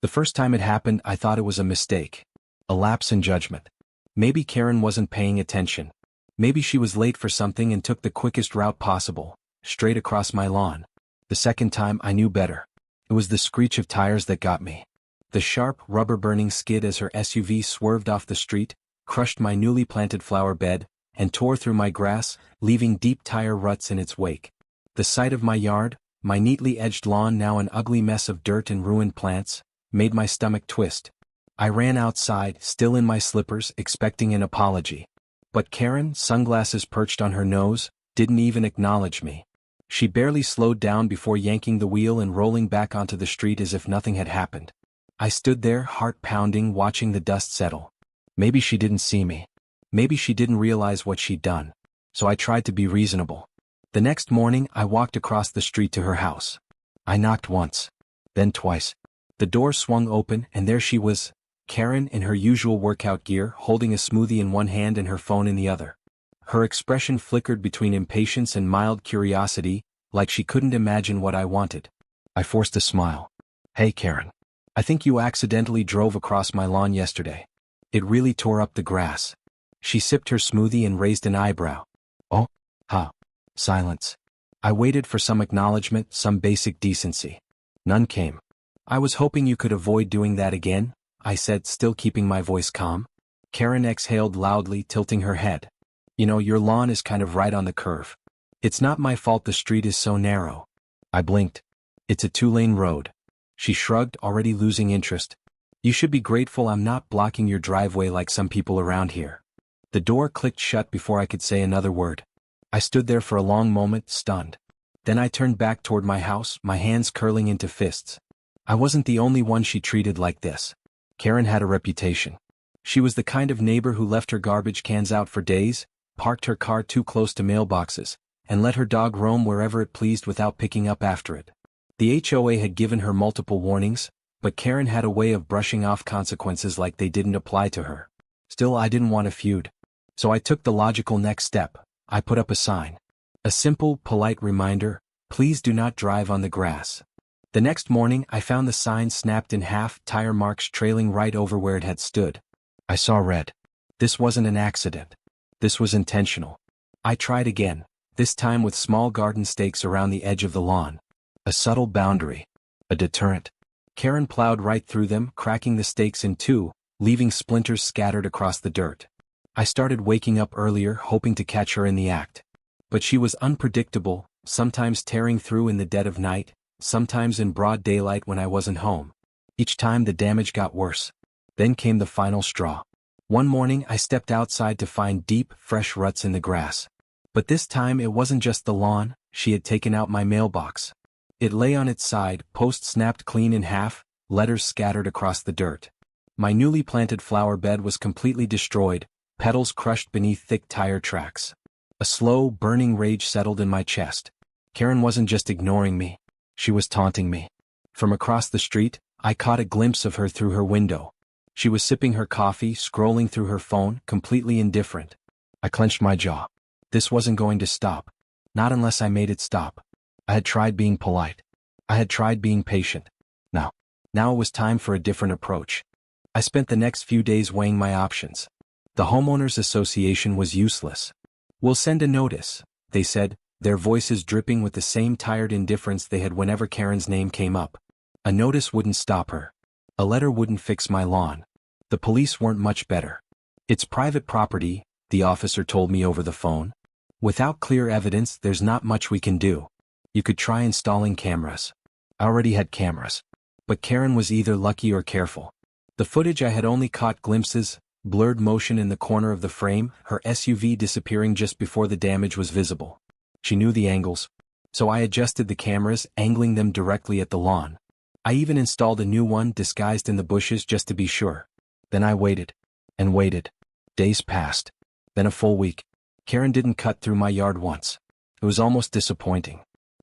The first time it happened, I thought it was a mistake. A lapse in judgment. Maybe Karen wasn't paying attention. Maybe she was late for something and took the quickest route possible, straight across my lawn. The second time, I knew better. It was the screech of tires that got me. The sharp, rubber-burning skid as her SUV swerved off the street, crushed my newly planted flower bed, and tore through my grass, leaving deep tire ruts in its wake. The sight of my yard, my neatly edged lawn now an ugly mess of dirt and ruined plants, made my stomach twist. I ran outside, still in my slippers, expecting an apology. But Karen, sunglasses perched on her nose, didn't even acknowledge me. She barely slowed down before yanking the wheel and rolling back onto the street as if nothing had happened. I stood there, heart pounding, watching the dust settle. Maybe she didn't see me. Maybe she didn't realize what she'd done. So I tried to be reasonable. The next morning, I walked across the street to her house. I knocked once. Then twice. The door swung open, and there she was, Karen in her usual workout gear, holding a smoothie in one hand and her phone in the other. Her expression flickered between impatience and mild curiosity, like she couldn't imagine what I wanted. I forced a smile. "Hey Karen. I think you accidentally drove across my lawn yesterday. It really tore up the grass." She sipped her smoothie and raised an eyebrow. "Oh? Huh." Silence. I waited for some acknowledgement, some basic decency. None came. "I was hoping you could avoid doing that again," I said, still keeping my voice calm. Karen exhaled loudly, tilting her head. "You know, your lawn is kind of right on the curve. It's not my fault the street is so narrow." I blinked. "It's a two-lane road." She shrugged, already losing interest. "You should be grateful I'm not blocking your driveway like some people around here." The door clicked shut before I could say another word. I stood there for a long moment, stunned. Then I turned back toward my house, my hands curling into fists. I wasn't the only one she treated like this. Karen had a reputation. She was the kind of neighbor who left her garbage cans out for days, parked her car too close to mailboxes, and let her dog roam wherever it pleased without picking up after it. The HOA had given her multiple warnings, but Karen had a way of brushing off consequences like they didn't apply to her. Still, I didn't want a feud. So I took the logical next step. I put up a sign. A simple, polite reminder, "Please do not drive on the grass." The next morning, I found the sign snapped in half, tire marks trailing right over where it had stood. I saw red. This wasn't an accident. This was intentional. I tried again, this time with small garden stakes around the edge of the lawn. A subtle boundary. A deterrent. Karen plowed right through them, cracking the stakes in two, leaving splinters scattered across the dirt. I started waking up earlier, hoping to catch her in the act. But she was unpredictable, sometimes tearing through in the dead of night, sometimes in broad daylight when I wasn't home. Each time the damage got worse. Then came the final straw. One morning I stepped outside to find deep, fresh ruts in the grass. But this time it wasn't just the lawn, she had taken out my mailbox. It lay on its side, post snapped clean in half, letters scattered across the dirt. My newly planted flower bed was completely destroyed, petals crushed beneath thick tire tracks. A slow, burning rage settled in my chest. Karen wasn't just ignoring me. She was taunting me. From across the street, I caught a glimpse of her through her window. She was sipping her coffee, scrolling through her phone, completely indifferent. I clenched my jaw. This wasn't going to stop. Not unless I made it stop. I had tried being polite. I had tried being patient. Now it was time for a different approach. I spent the next few days weighing my options. The homeowners association was useless. "We'll send a notice," they said, their voices dripping with the same tired indifference they had whenever Karen's name came up. A notice wouldn't stop her. A letter wouldn't fix my lawn. The police weren't much better. "It's private property," the officer told me over the phone. "Without clear evidence, there's not much we can do. You could try installing cameras." I already had cameras. But Karen was either lucky or careful. The footage I had only caught glimpses, blurred motion in the corner of the frame, her SUV disappearing just before the damage was visible. She knew the angles. So I adjusted the cameras, angling them directly at the lawn. I even installed a new one disguised in the bushes just to be sure. Then I waited. And waited. Days passed. Then a full week. Karen didn't cut through my yard once. It was almost disappointing.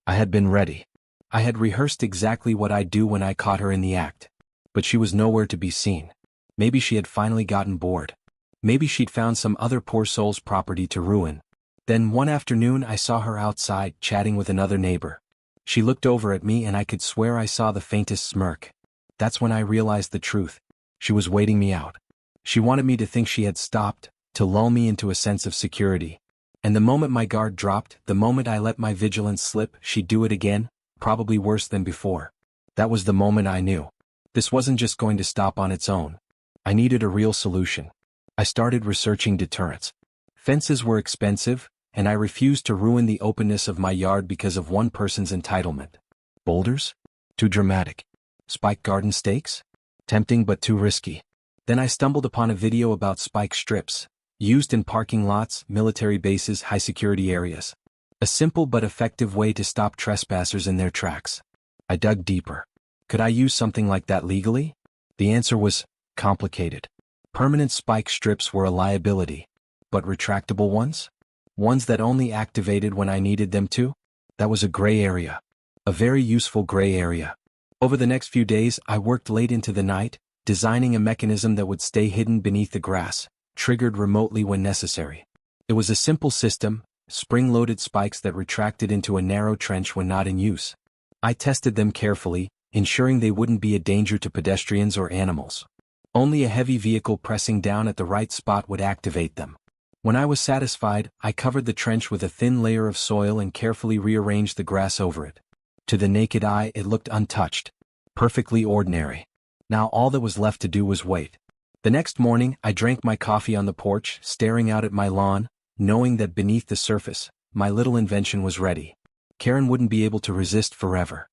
I had been ready. I had rehearsed exactly what I'd do when I caught her in the act. But she was nowhere to be seen. Maybe she had finally gotten bored. Maybe she'd found some other poor soul's property to ruin. Then one afternoon I saw her outside, chatting with another neighbor. She looked over at me and I could swear I saw the faintest smirk. That's when I realized the truth. She was waiting me out. She wanted me to think she had stopped, to lull me into a sense of security. And the moment my guard dropped, the moment I let my vigilance slip, she'd do it again, probably worse than before. That was the moment I knew. This wasn't just going to stop on its own. I needed a real solution. I started researching deterrents. Fences were expensive, and I refused to ruin the openness of my yard because of one person's entitlement. Boulders? Too dramatic. Spike garden stakes? Tempting but too risky. Then I stumbled upon a video about spike strips, used in parking lots, military bases, high-security areas. A simple but effective way to stop trespassers in their tracks. I dug deeper. Could I use something like that legally? The answer was complicated. Permanent spike strips were a liability. But retractable ones? Ones that only activated when I needed them to? That was a gray area. A very useful gray area. Over the next few days, I worked late into the night, designing a mechanism that would stay hidden beneath the grass, triggered remotely when necessary. It was a simple system, spring-loaded spikes that retracted into a narrow trench when not in use. I tested them carefully, ensuring they wouldn't be a danger to pedestrians or animals. Only a heavy vehicle pressing down at the right spot would activate them. When I was satisfied, I covered the trench with a thin layer of soil and carefully rearranged the grass over it. To the naked eye, it looked untouched. Perfectly ordinary. Now all that was left to do was wait. The next morning, I drank my coffee on the porch, staring out at my lawn, knowing that beneath the surface, my little invention was ready. Karen wouldn't be able to resist forever.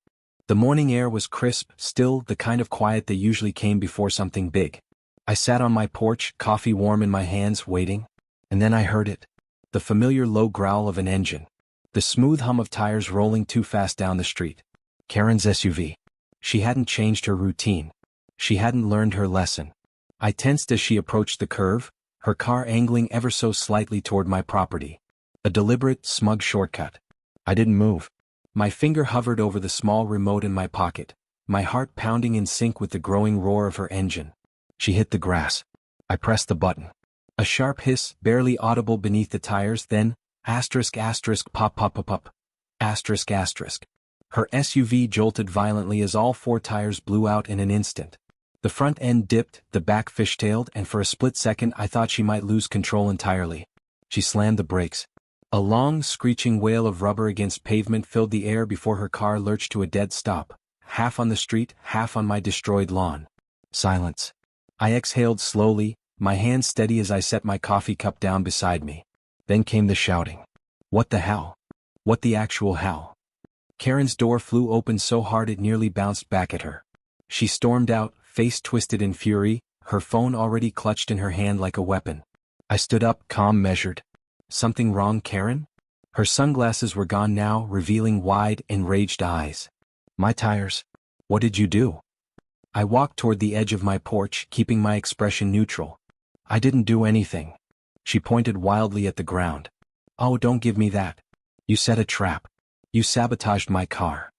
The morning air was crisp, still, the kind of quiet that usually came before something big. I sat on my porch, coffee warm in my hands, waiting. And then I heard it. The familiar low growl of an engine. The smooth hum of tires rolling too fast down the street. Karen's SUV. She hadn't changed her routine. She hadn't learned her lesson. I tensed as she approached the curve, her car angling ever so slightly toward my property. A deliberate, smug shortcut. I didn't move. My finger hovered over the small remote in my pocket, my heart pounding in sync with the growing roar of her engine. She hit the grass. I pressed the button. A sharp hiss, barely audible beneath the tires, then, pop pop pop pop. Her SUV jolted violently as all four tires blew out in an instant. The front end dipped, the back fishtailed, and for a split second I thought she might lose control entirely. She slammed the brakes. A long, screeching wail of rubber against pavement filled the air before her car lurched to a dead stop, half on the street, half on my destroyed lawn. Silence. I exhaled slowly, my hands steady as I set my coffee cup down beside me. Then came the shouting. What the hell? What the actual hell? Karen's door flew open so hard it nearly bounced back at her. She stormed out, face twisted in fury, her phone already clutched in her hand like a weapon. I stood up, calm, measured. Something wrong, Karen? Her sunglasses were gone now, revealing wide, enraged eyes. My tires. What did you do? I walked toward the edge of my porch, keeping my expression neutral. I didn't do anything. She pointed wildly at the ground. Oh, don't give me that. You set a trap. You sabotaged my car.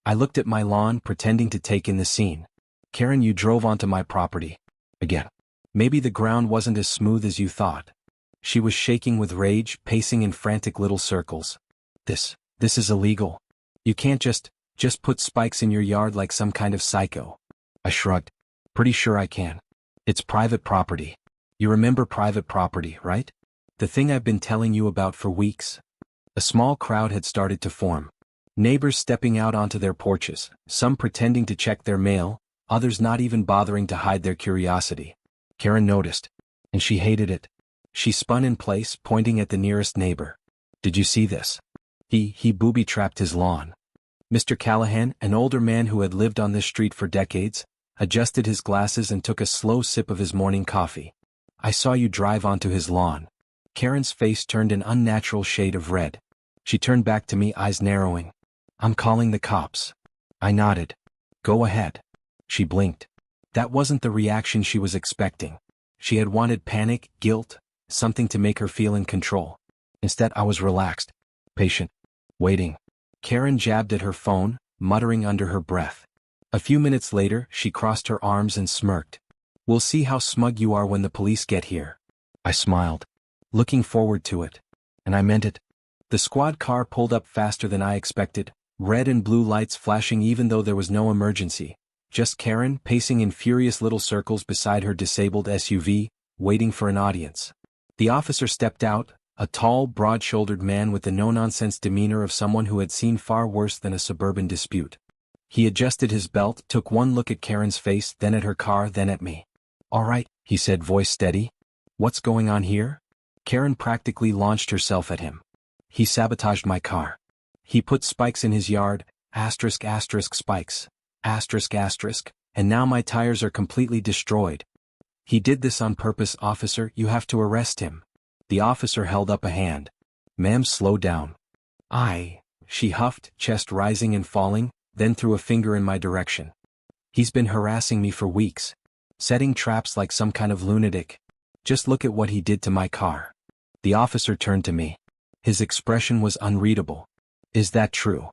I looked at my lawn, pretending to take in the scene. Karen, you drove onto my property. Again. Maybe the ground wasn't as smooth as you thought. She was shaking with rage, pacing in frantic little circles. This is illegal. You can't just put spikes in your yard like some kind of psycho. I shrugged. Pretty sure I can. It's private property. You remember private property, right? The thing I've been telling you about for weeks. A small crowd had started to form. Neighbors stepping out onto their porches, some pretending to check their mail, others not even bothering to hide their curiosity. Karen noticed. And she hated it. She spun in place, pointing at the nearest neighbor. Did you see this? He booby-trapped his lawn. Mr. Callahan, an older man who had lived on this street for decades, adjusted his glasses and took a slow sip of his morning coffee. I saw you drive onto his lawn. Karen's face turned an unnatural shade of red. She turned back to me, eyes narrowing. I'm calling the cops. I nodded. Go ahead. She blinked. That wasn't the reaction she was expecting. She had wanted panic, guilt, something to make her feel in control. Instead, I was relaxed, patient, waiting. Karen jabbed at her phone, muttering under her breath. A few minutes later, she crossed her arms and smirked. We'll see how smug you are when the police get here. I smiled, looking forward to it. And I meant it. The squad car pulled up faster than I expected, red and blue lights flashing even though there was no emergency. Just Karen, pacing in furious little circles beside her disabled SUV, waiting for an audience. The officer stepped out, a tall, broad-shouldered man with the no-nonsense demeanor of someone who had seen far worse than a suburban dispute. He adjusted his belt, took one look at Karen's face, then at her car, then at me. "All right," he said, voice steady. "What's going on here?" Karen practically launched herself at him. "He sabotaged my car. He put spikes in his yard, spikes, and now my tires are completely destroyed. He did this on purpose, officer, you have to arrest him." The officer held up a hand. "Ma'am, slow down." She huffed, chest rising and falling, then threw a finger in my direction. "He's been harassing me for weeks. Setting traps like some kind of lunatic. Just look at what he did to my car." The officer turned to me. His expression was unreadable. "Is that true?"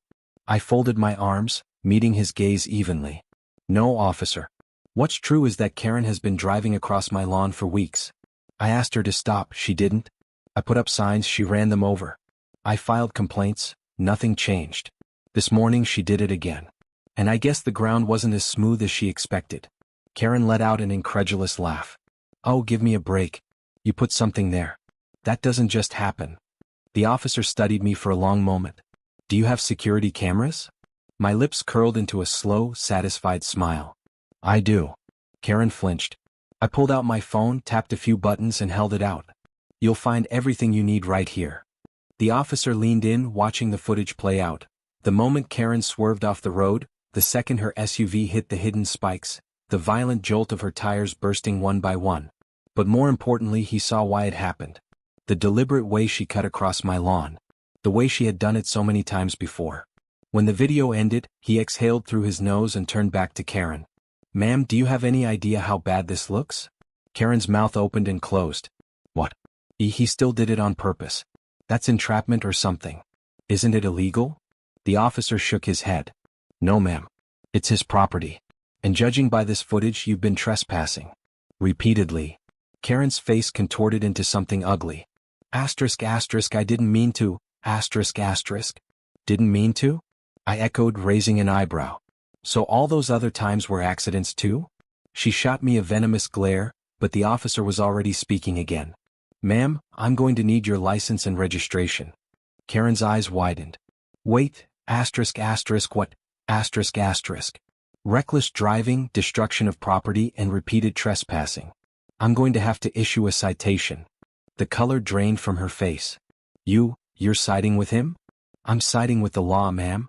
I folded my arms, meeting his gaze evenly. "No, officer. What's true is that Karen has been driving across my lawn for weeks. I asked her to stop, she didn't. I put up signs, she ran them over. I filed complaints, nothing changed. This morning she did it again. And I guess the ground wasn't as smooth as she expected." Karen let out an incredulous laugh. "Oh, give me a break. You put something there. That doesn't just happen." The officer studied me for a long moment. "Do you have security cameras?" My lips curled into a slow, satisfied smile. "I do." Karen flinched. I pulled out my phone, tapped a few buttons and held it out. "You'll find everything you need right here." The officer leaned in, watching the footage play out. The moment Karen swerved off the road, the second her SUV hit the hidden spikes, the violent jolt of her tires bursting one by one. But more importantly, he saw why it happened. The deliberate way she cut across my lawn. The way she had done it so many times before. When the video ended, he exhaled through his nose and turned back to Karen. "Ma'am, do you have any idea how bad this looks?" Karen's mouth opened and closed. "What? He still did it on purpose. That's entrapment or something. Isn't it illegal?" The officer shook his head. "No, ma'am. It's his property. And judging by this footage, you've been trespassing." Repeatedly. Karen's face contorted into something ugly. I didn't mean to, Didn't mean to? I echoed, raising an eyebrow. "So all those other times were accidents too?" She shot me a venomous glare, but the officer was already speaking again. "Ma'am, I'm going to need your license and registration." Karen's eyes widened. "Wait, what? Reckless driving, destruction of property, and repeated trespassing. I'm going to have to issue a citation." The color drained from her face. You're siding with him?" "I'm siding with the law, ma'am."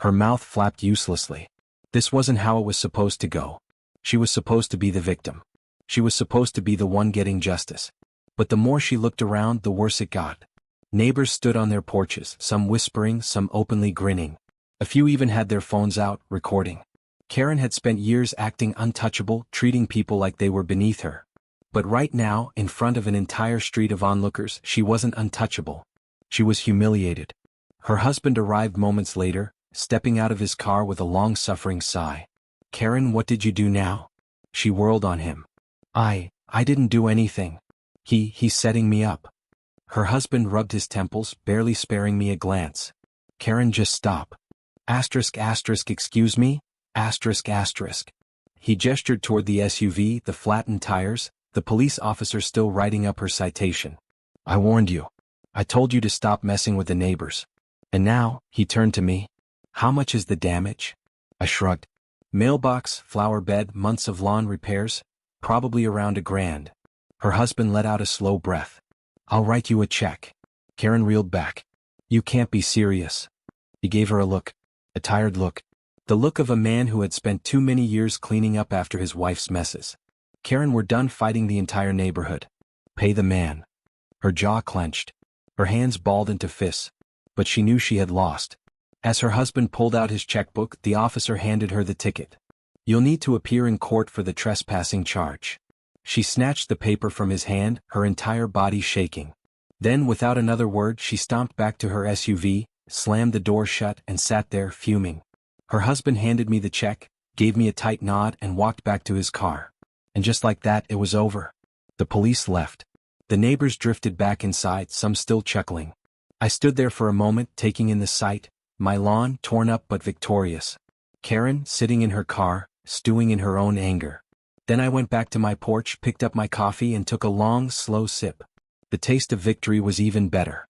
Her mouth flapped uselessly. This wasn't how it was supposed to go. She was supposed to be the victim. She was supposed to be the one getting justice. But the more she looked around, the worse it got. Neighbors stood on their porches, some whispering, some openly grinning. A few even had their phones out, recording. Karen had spent years acting untouchable, treating people like they were beneath her. But right now, in front of an entire street of onlookers, she wasn't untouchable. She was humiliated. Her husband arrived moments later, stepping out of his car with a long-suffering sigh. "Karen, what did you do now?" She whirled on him. I didn't do anything. He's setting me up." Her husband rubbed his temples, barely sparing me a glance. "Karen, just stop. Excuse me? He gestured toward the SUV, the flattened tires, the police officer still writing up her citation. "I warned you. I told you to stop messing with the neighbors. And now," he turned to me, "how much is the damage?" I shrugged. "Mailbox, flower bed, months of lawn repairs, probably around $1,000. Her husband let out a slow breath. "I'll write you a check." Karen reeled back. "You can't be serious." He gave her a look. A tired look. The look of a man who had spent too many years cleaning up after his wife's messes. "Karen, we're done fighting the entire neighborhood. Pay the man." Her jaw clenched. Her hands balled into fists. But she knew she had lost. As her husband pulled out his checkbook, the officer handed her the ticket. "You'll need to appear in court for the trespassing charge." She snatched the paper from his hand, her entire body shaking. Then, without another word, she stomped back to her SUV, slammed the door shut, and sat there, fuming. Her husband handed me the check, gave me a tight nod, and walked back to his car. And just like that, it was over. The police left. The neighbors drifted back inside, some still chuckling. I stood there for a moment, taking in the sight, my lawn torn up but victorious. Karen, sitting in her car, stewing in her own anger. Then I went back to my porch, picked up my coffee and took a long, slow sip. The taste of victory was even better.